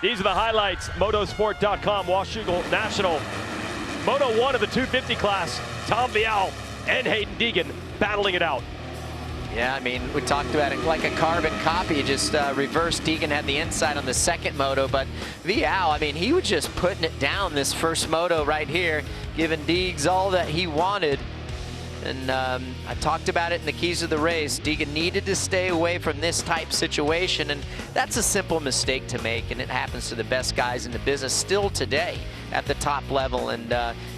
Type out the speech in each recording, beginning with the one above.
These are the highlights. Motorsport.com, Washougal National. Moto 1 of the 250 class. Tom Vialle and Haiden Deegan battling it out. Yeah, I mean, we talked about it like a carbon copy, just reverse. Deegan had the inside on the second moto, but Vialle, I mean, he was just putting it down this first moto right here, giving Deegs all that he wanted. And I talked about it in the keys of the race. Deegan needed to stay away from this type situation, and that's a simple mistake to make, and it happens to the best guys in the business still today at the top level. And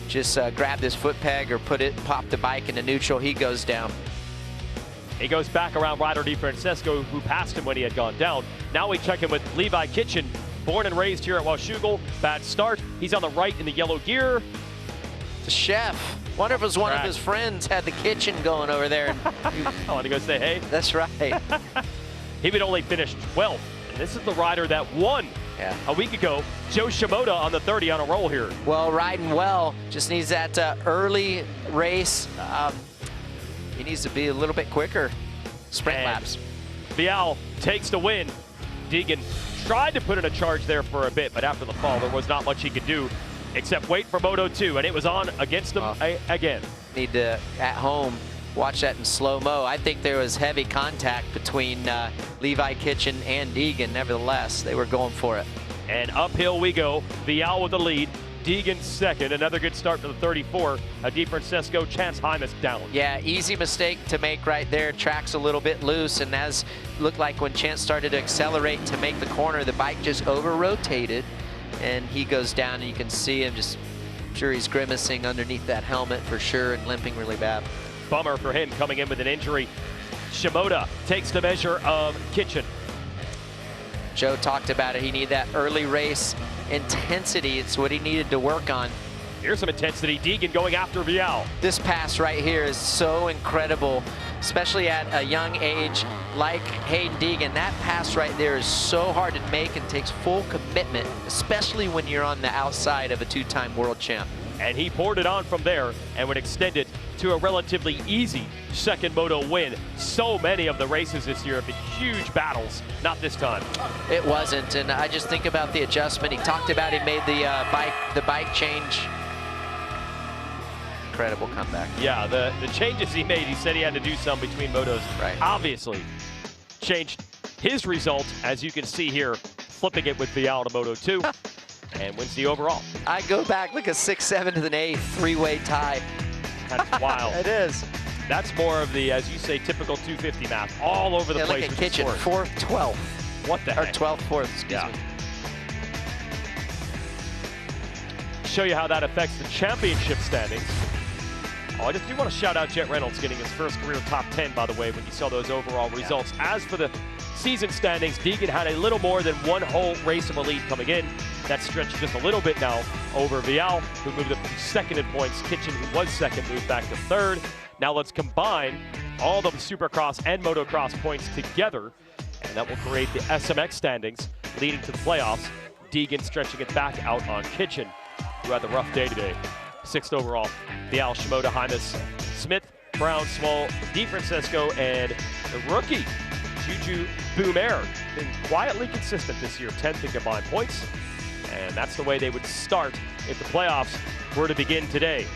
just grab this foot peg or pop the bike into neutral, he goes down. He goes back around Ryder DeFrancesco, who passed him when he had gone down. Now we check in with Levi Kitchen, born and raised here at Washougal. Bad start. He's on the right in the yellow gear. The chef. Wonder if it was one of his friends had the kitchen going over there. I want to go say hey. That's right. He would only finish 12th. And this is the rider that won a week ago. Joe Shimoda on the 30 on a roll here. Well, riding well. Just needs that early race. He needs to be a little bit quicker. Sprint laps. Vialle takes the win. Deegan tried to put in a charge there for a bit, but after the fall, there was not much he could do except wait for Moto 2, and it was on against him again. Need to, at home, watch that in slow-mo. I think there was heavy contact between Levi Kitchen and Deegan. Nevertheless, they were going for it. And uphill we go. Vialle with the lead. Deegan second. Another good start to the 34. DeFrancesco, Chance Hymas down. Yeah, easy mistake to make right there. Track's a little bit loose, and as looked like when Chance started to accelerate to make the corner, the bike just over-rotated, and he goes down, and you can see him just, I'm sure he's grimacing underneath that helmet for sure and limping really bad. Bummer for him coming in with an injury. Shimoda takes the measure of Kitchen. Joe talked about it. He needed that early race intensity. It's what he needed to work on. Here's some intensity. Deegan going after Vialle. This pass right here is so incredible, especially at a young age like Haiden Deegan. That pass right there is so hard to make and takes full commitment, especially when you're on the outside of a two-time world champ. And he poured it on from there and would extend it to a relatively easy second moto win. So many of the races this year have been huge battles. Not this time. It wasn't, and I just think about the adjustment. He talked about he made the bike change. Incredible comeback. Yeah, the changes he made, he said he had to do some between motos. Right. Obviously changed his result, as you can see here, flipping it with Vialle to Moto 2. And wins the overall. I go back, look at 6-7 to the 8, three-way tie. That's wild. It is. That's more of the, as you say, typical 250 map, all over the place. Look at Kitchen, 4th, 12th. What the heck? Or 12th, 4th, excuse me. Show you how that affects the championship standings. Oh, I just do want to shout out Jet Reynolds getting his first career top 10, by the way, when you saw those overall results. As for the season standings, Deegan had a little more than one whole race of a lead coming in. That stretched just a little bit now over Vialle, who moved up to second in points. Kitchen, who was second, moved back to third. Now let's combine all the Supercross and Motocross points together, and that will create the SMX standings leading to the playoffs. Deegan stretching it back out on Kitchen, who had the rough day today. 6th overall. Vialle, Shimoda, Hymas, Smith, Brown, Small, DeFrancesco, and the rookie, Juju Boomer, been quietly consistent this year, 10th in combined points. And that's the way they would start if the playoffs were to begin today.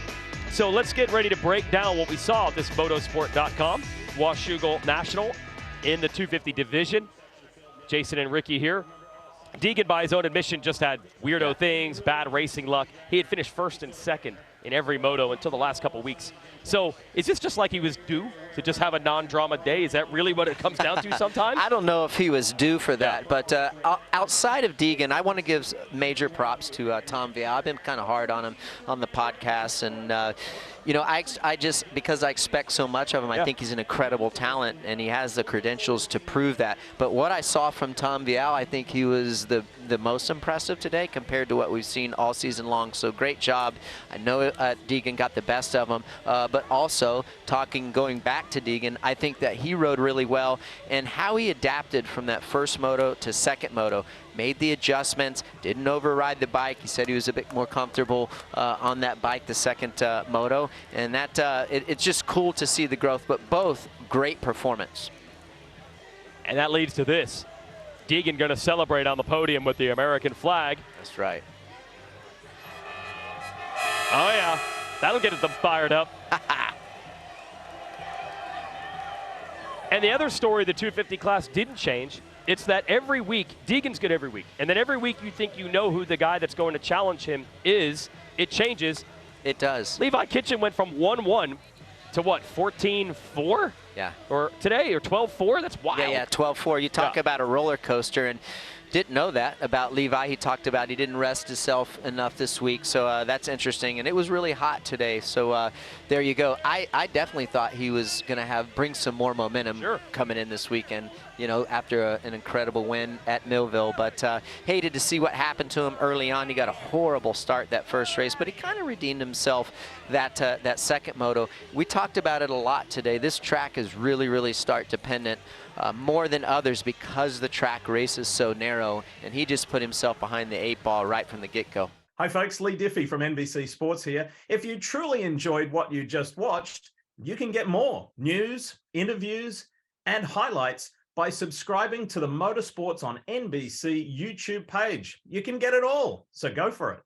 So let's get ready to break down what we saw at this Motorsport.com. Washougal National in the 250 division. Jason and Ricky here. Deegan, by his own admission, just had weirdo things, bad racing luck. He had finished first and second in every moto until the last couple weeks. So is this just like he was due to just have a non-drama day? Is that really what it comes down to sometimes? I don't know if he was due for that, but outside of Deegan, I want to give major props to Tom Vialle. I've been kind of hard on him on the podcast, and you know, I just, because I expect so much of him, I think he's an incredible talent, and he has the credentials to prove that. But what I saw from Tom Vialle, I think he was the most impressive today compared to what we've seen all season long. So great job. I know Deegan got the best of him, but also going back to Deegan, I think that he rode really well, and how he adapted from that first moto to second moto. Made the adjustments, didn't override the bike. He said he was a bit more comfortable on that bike the second moto, and that it's just cool to see the growth, but both great performance. And that leads to this. Deegan going to celebrate on the podium with the American flag. That's right. Oh, yeah. That'll get them fired up. And the other story, the 250 class didn't change. It's that every week, Deegan's good every week. And then every week you think you know who the guy that's going to challenge him is. It changes. It does. Levi Kitchen went from 1-1 to what, 14-4? Yeah. Or today, or 12-4? That's wild. Yeah, 12-4. You talk about a roller coaster, and didn't know that about Levi. He talked about he didn't rest himself enough this week, so that's interesting. And it was really hot today, so there you go. I definitely thought he was going to bring some more momentum coming in this weekend, you know, after an incredible win at Millville. But hated to see what happened to him early on. He got a horrible start that first race, but he kind of redeemed himself that second moto. We talked about it a lot today. This track is really, really start dependent. More than others because the track race is so narrow, and he just put himself behind the 8-ball right from the get-go. Hi folks, Lee Diffie from NBC Sports here. If you truly enjoyed what you just watched, you can get more news, interviews, and highlights by subscribing to the Motorsports on NBC YouTube page. You can get it all, so go for it.